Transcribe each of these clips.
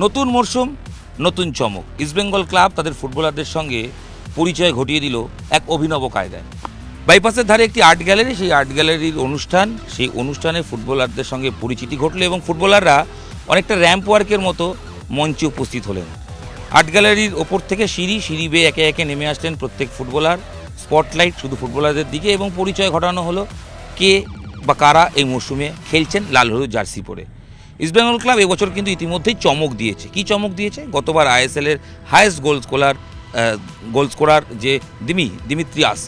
নতুন মরশুম, নতুন চমক। ইস্টবেঙ্গল ক্লাব তাদের ফুটবলারদের সঙ্গে পরিচয় ঘটিয়ে দিল এক অভিনব কায়দায়। বাইপাসের ধারে একটি আর্ট গ্যালারি, সেই আর্ট গ্যালারির অনুষ্ঠান, সেই অনুষ্ঠানে ফুটবলারদের সঙ্গে পরিচিতি ঘটল এবং ফুটবলাররা অনেকটা র্যাম্প ওয়ার্কের মতো মঞ্চে উপস্থিত হলেন। আর্ট গ্যালারির ওপর থেকে সিঁড়ি বেয়ে একে একে নেমে আসলেন প্রত্যেক ফুটবলার। স্পটলাইট শুধু ফুটবলারদের দিকে এবং পরিচয় ঘটানো হলো কে বা কারা এই মরশুমে খেলছেন লাল হলুদ জার্সি পরে। ইস্টবেঙ্গল ক্লাব এবছর কিন্তু ইতিমধ্যেই চমক দিয়েছে। কি চমক দিয়েছে? গতবার আইএসএলের হায়েস্ট গোল স্কোরার যে দিমিত্রিয়াস,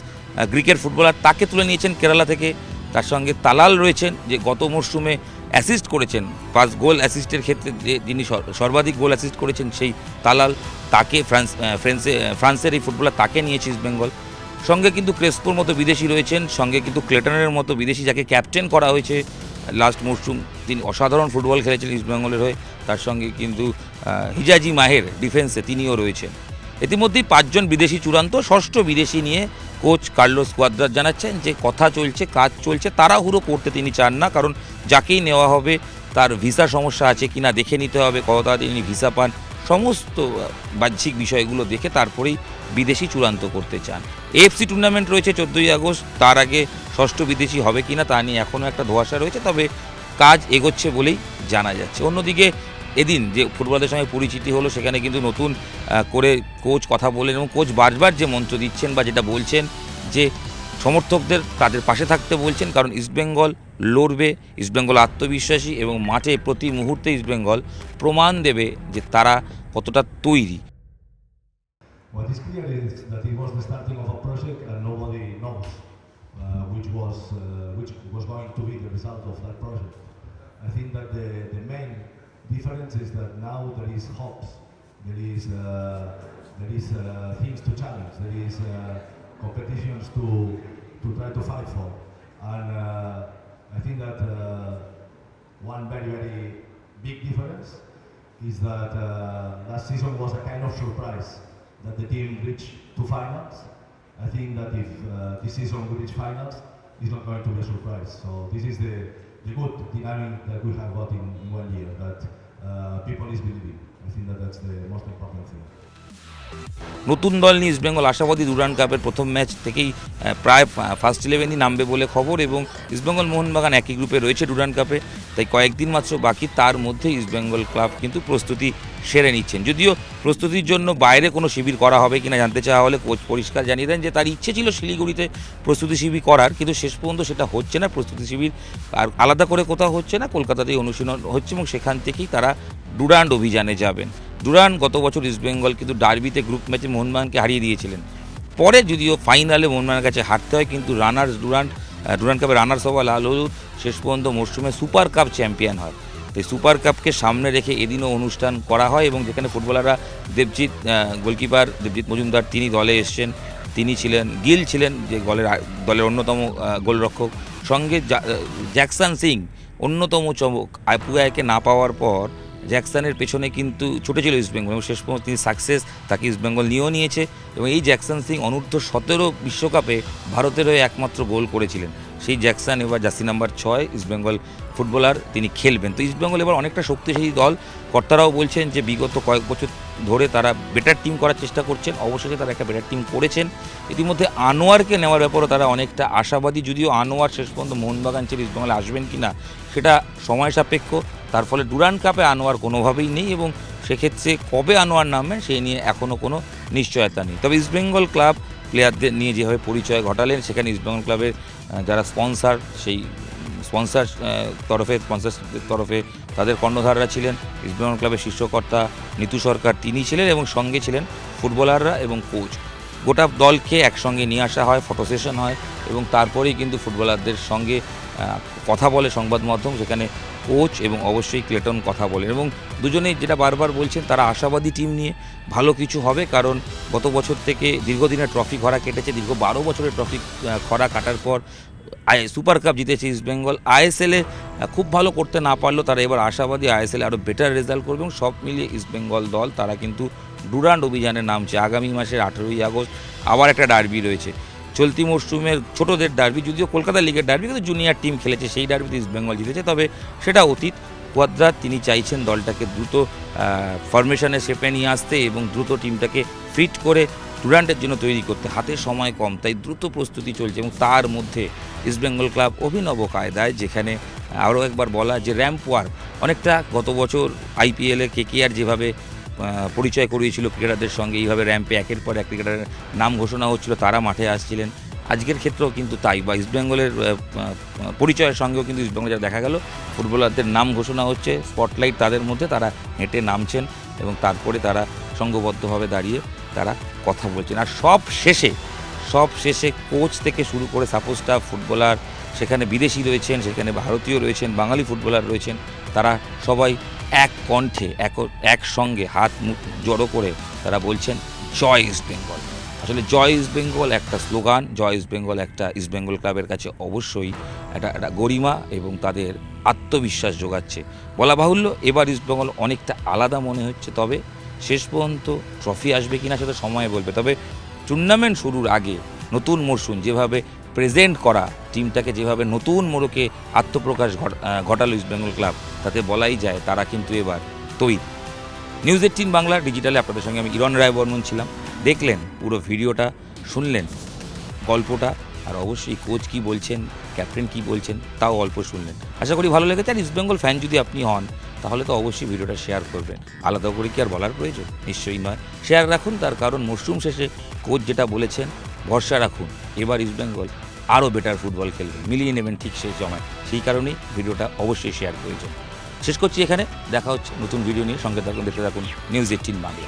গ্রিকের ফুটবলার, তাকে তুলে নিয়েছেন কেরালা থেকে। তার সঙ্গে তালাল রয়েছেন, যে গত মরশুমে অ্যাসিস্ট করেছেন, 5 গোল অ্যাসিস্টের ক্ষেত্রে যিনি সর্বাধিক গোল অ্যাসিস্ট করেছেন সেই তালাল, তাকে ফ্রান্সের এই ফুটবলার, তাকে নিয়েছে ইস্টবেঙ্গল। সঙ্গে কিন্তু ক্রেসপোর মতো বিদেশি রয়েছেন, সঙ্গে কিন্তু ক্লেটনের মতো বিদেশি, যাকে ক্যাপ্টেন করা হয়েছে লাস্ট মরশুম। তিনি অসাধারণ ফুটবল খেলেছেন ইস্টবেঙ্গলের হয়ে। তার সঙ্গে কিন্তু হিজাজি মাহের ডিফেন্সে তিনিও রয়েছেন। ইতিমধ্যেই 5 জন বিদেশি চূড়ান্ত, 6ষ্ঠ বিদেশি নিয়ে কোচ কার্লোস কোয়াদ্রাস জানাচ্ছেন যে কথা চলছে, কাজ চলছে, তাড়াহুড়ো করতে তিনি চান না, কারণ যাকেই নেওয়া হবে তার ভিসা সমস্যা আছে কিনা দেখে নিতে হবে, কত তাড়াতাড়ি তিনি ভিসা পান, সমস্ত বাহ্যিক বিষয়গুলো দেখে তারপরেই বিদেশি চূড়ান্ত করতে চান। এএফসি টুর্নামেন্ট রয়েছে 14ই আগস্ট, তার আগে 6ষ্ঠ বিদেশি হবে কিনা তা নিয়ে এখনও একটা ধোঁয়াশা রয়েছে, তবে কাজ এগোচ্ছে বলেই জানা যাচ্ছে। অন্যদিকে এদিন যে ফুটবলারদের সঙ্গে পরিচিতি হলো, সেখানে কিন্তু নতুন করে কোচ কথা বলেন এবং কোচ বারবার যে মন্ত্র দিচ্ছেন বা যেটা বলছেন যে সমর্থকদের তাদের পাশে থাকতে বলছেন, কারণ ইস্টবেঙ্গল লড়বে, ইস্টবেঙ্গল আত্মবিশ্বাসী এবং মাঠে প্রতি মুহূর্তে ইস্টবেঙ্গল প্রমাণ দেবে যে তারা কতটা তৈরি। What is clear is that it was the starting of a project and nobody knows which was going to be the result of that project. I think that the main difference is that now there is hopes, there is things to challenge, there is competitions to try to fight for, and I think that one very big difference is that last season was a kind of surprise that the team reached 2 finals. I think that if this season we reach finals, it's not going to be a surprise. So this is the good dynamic that we have got in 1 year, that people is believing. I think that that's the most important thing. নতুন দল নিয়ে ইস্টবেঙ্গল আশাবাদী। Durand কাপের প্রথম match থেকেই প্রায় first 11ই নামবে বলে খবর, এবং ইস্টবেঙ্গল মোহনবাগান একই গ্রুপে রয়েছে ডুরান্ড কাপে, তাই কয়েকদিন মাত্র বাকি, তার মধ্যে ইস্টবেঙ্গল ক্লাব কিন্তু প্রস্তুতি সেরে নিচ্ছেন। যদিও প্রস্তুতির জন্য বাইরে কোনো শিবির করা হবে কিনা জানতে চাওয়া হলে কোচ পরিষ্কার জানিয়ে দেন যে তার ইচ্ছে ছিল শিলিগুড়িতে প্রস্তুতি শিবির করার, কিন্তু শেষ পর্যন্ত সেটা হচ্ছে না। প্রস্তুতি শিবির আর আলাদা করে কোথাও হচ্ছে না, কলকাতাতেই অনুশীলন হচ্ছে এবং সেখান থেকেই তারা ডুরান্ড অভিযানে যাবেন। ডুরান্ড গত বছর ইস্টবেঙ্গল কিন্তু ডার্বিতে গ্রুপ ম্যাচে মোহনবাগানকে হারিয়ে দিয়েছিলেন। পরে যদিও ফাইনালে মোহনবাগানের কাছে হারতে হয়, কিন্তু ডুরান্ড কাপের রানার্স হওয়া লাল হলুদ শেষ পর্যন্ত মরশুমে সুপার কাপ চ্যাম্পিয়ন হয়। তাই সুপার কাপকে সামনে রেখে এদিনও অনুষ্ঠান করা হয়, এবং যেখানে ফুটবলাররা গোলকিপার দেবজিৎ মজুমদার তিনি দলে এসছেন, তিনি ছিলেন, গিল ছিলেন যে দলের অন্যতম গোলরক্ষক, সঙ্গে জ্যাকসন সিং অন্যতম চমক। আইপুগায়কে না পাওয়ার পর জ্যাকসনের পেছনে কিন্তু ছুটেছিল ইস্টবেঙ্গল এবং শেষ পর্যন্ত তিনি সাকসেস, তাকে ইস্টবেঙ্গল নিয়েও নিয়েছে। এবং এই জ্যাকসন সিং অনূর্ধ্ব 17 বিশ্বকাপে ভারতের হয়ে একমাত্র গোল করেছিলেন। সেই জ্যাকসন এবার জার্সি নাম্বার 6 ইস্টবেঙ্গল ফুটবলার, তিনি খেলবেন। তো ইস্টবেঙ্গল এবার অনেকটা শক্তিশালী দল। কর্তারাও বলছেন যে বিগত কয়েক বছর ধরে তারা বেটার টিম করার চেষ্টা করছেন, অবশেষে তারা একটা বেটার টিম করেছেন। ইতিমধ্যে আনোয়ারকে নেওয়ার ব্যাপারেও তারা অনেকটা আশাবাদী, যদিও আনোয়ার শেষ পর্যন্ত মোহনবাগান ছেড়ে ইস্টবেঙ্গলে আসবেন কিনা সেটা সময় সাপেক্ষ। তার ফলে ডুরান্ড কাপে আনোয়ার কোনোভাবেই নেই, এবং সেক্ষেত্রে কবে আনোয়ার নামবেন সেই নিয়ে এখনও কোনো নিশ্চয়তা নেই। তবে ইস্টবেঙ্গল ক্লাব প্লেয়ারদের নিয়ে যেভাবে পরিচয় ঘটালেন, সেখানে ইস্টবেঙ্গল ক্লাবের যারা স্পন্সার, সেই স্পন্সারের তরফে তাদের কর্ণধাররা ছিলেন। ইস্টবেঙ্গল ক্লাবের শীর্ষকর্তা নিতু সরকার তিনি ছিলেন, এবং সঙ্গে ছিলেন ফুটবলাররা এবং কোচ। গোটা দলকে একসঙ্গে নিয়ে আসা হয়, ফটো সেশন হয়, এবং তারপরেই কিন্তু ফুটবলারদের সঙ্গে কথা বলে সংবাদ মাধ্যম, সেখানে কোচ এবং অবশ্যই ক্লেটন কথা বলেন, এবং দুজনেই যেটা বারবার বলছেন তারা আশাবাদী টিম নিয়ে ভালো কিছু হবে। কারণ গত বছর থেকে দীর্ঘদিনের ট্রফি খরা কেটেছে, দীর্ঘ 12 বছরের ট্রফি খরা কাটার পর সুপার কাপ জিতেছে ইস্টবেঙ্গল। আইএসএলে খুব ভালো করতে না পারলেও তারা এবার আশাবাদী আইএসএলে আরও বেটার রেজাল্ট করবে, এবং সব মিলিয়ে ইস্টবেঙ্গল দল তারা কিন্তু ডুরান্ড অভিযানে নামছে। আগামী মাসের 18ই আগস্ট আবার একটা ডার্বি রয়েছে, চলতি মরশুমের ছোটদের ডার্বি, যদিও কলকাতা লিগের ডার্বি, কিন্তু জুনিয়র টিম খেলেছে, সেই ডার্বিতে ইস্টবেঙ্গল জিতেছে, তবে সেটা অতীত। কোয়াদ্রা তিনি চাইছেন দলটাকে দ্রুত ফরমেশনের শেপে নিয়ে আসতে এবং দ্রুত টিমটাকে ফিট করে ডুরান্টের জন্য তৈরি করতে। হাতে সময় কম, তাই দ্রুত প্রস্তুতি চলছে এবং তার মধ্যে ইস্টবেঙ্গল ক্লাব অভিনব কায়দায়, যেখানে আরও একবার বলা যে র্যাম্প ওয়ার্ক অনেকটা গত বছর আইপিএলে কেকেআর যেভাবে পরিচয় করিয়েছিল ক্রিকেটারদের সঙ্গে, এইভাবে র্যাম্পে একের পর এক ক্রিকেটারের নাম ঘোষণা হচ্ছিল, তারা মাঠে আসছিলেন। আজকের ক্ষেত্রেও কিন্তু তাই, বা ইস্টবেঙ্গলের পরিচয়ের সঙ্গেও কিন্তু ইস্টবেঙ্গল যা দেখা গেল, ফুটবলারদের নাম ঘোষণা হচ্ছে, স্পটলাইট তাদের মধ্যে, তারা হেঁটে নামছেন এবং তারপরে তারা সংঘবদ্ধভাবে দাঁড়িয়ে তারা কথা বলছেন। আর সব শেষে কোচ থেকে শুরু করে সাপোর্ট স্টাফ, ফুটবলার, সেখানে বিদেশি রয়েছেন, সেখানে ভারতীয় রয়েছেন, বাঙালি ফুটবলার রয়েছেন, তারা সবাই এক কণ্ঠে একসঙ্গে হাত মুখ জড়ো করে তারা বলছেন জয় ইস্টবেঙ্গল। আসলে জয় ইস্টবেঙ্গল একটা স্লোগান, জয় ইস্টবেঙ্গল একটা ইস্টবেঙ্গল ক্লাবের কাছে অবশ্যই একটা গরিমা এবং তাদের আত্মবিশ্বাস যোগাচ্ছে। বলা বাহুল্য, এবার ইস্টবেঙ্গল অনেকটা আলাদা মনে হচ্ছে। তবে শেষ পর্যন্ত ট্রফি আসবে কিনা সেটা সময় বলবে। তবে টুর্নামেন্ট শুরুর আগে নতুন মরশুম যেভাবে প্রেজেন্ট করা, টিমটাকে যেভাবে নতুন মোড়কে আত্মপ্রকাশ ঘটালো ইস্টবেঙ্গল ক্লাব, তাতে বলাই যায় তারা কিন্তু এবার তৈরি। নিউজ 18 বাংলা ডিজিটালে আপনাদের সঙ্গে আমি ইরন রায় বর্মন ছিলাম। দেখলেন পুরো ভিডিওটা, শুনলেন গল্পটা, আর অবশ্যই কোচ কী বলছেন, ক্যাপ্টেন কী বলছেন তাও অল্প শুনলেন। আশা করি ভালো লেগেছে। আর ইস্টবেঙ্গল ফ্যান যদি আপনি হন তাহলে তো অবশ্যই ভিডিওটা শেয়ার করবেন। আলাদা করে কি আর বলার প্রয়োজন? নিশ্চয়ই নয়। শেয়ার রাখুন, তার কারণ মরশুম শেষে কোচ যেটা বলেছেন, ভরসা রাখুন এবার ইস্টবেঙ্গল আরও বেটার ফুটবল খেলবে, মিলিয়ে নেবেন ঠিক সেই সময়। সেই কারণেই ভিডিওটা অবশ্যই শেয়ার প্রয়োজন। শেষ করছি এখানে, দেখা হচ্ছে নতুন ভিডিও নিয়ে। সঙ্গে থাকুন, দেখতে থাকুন নিউজ 18 বাংলা।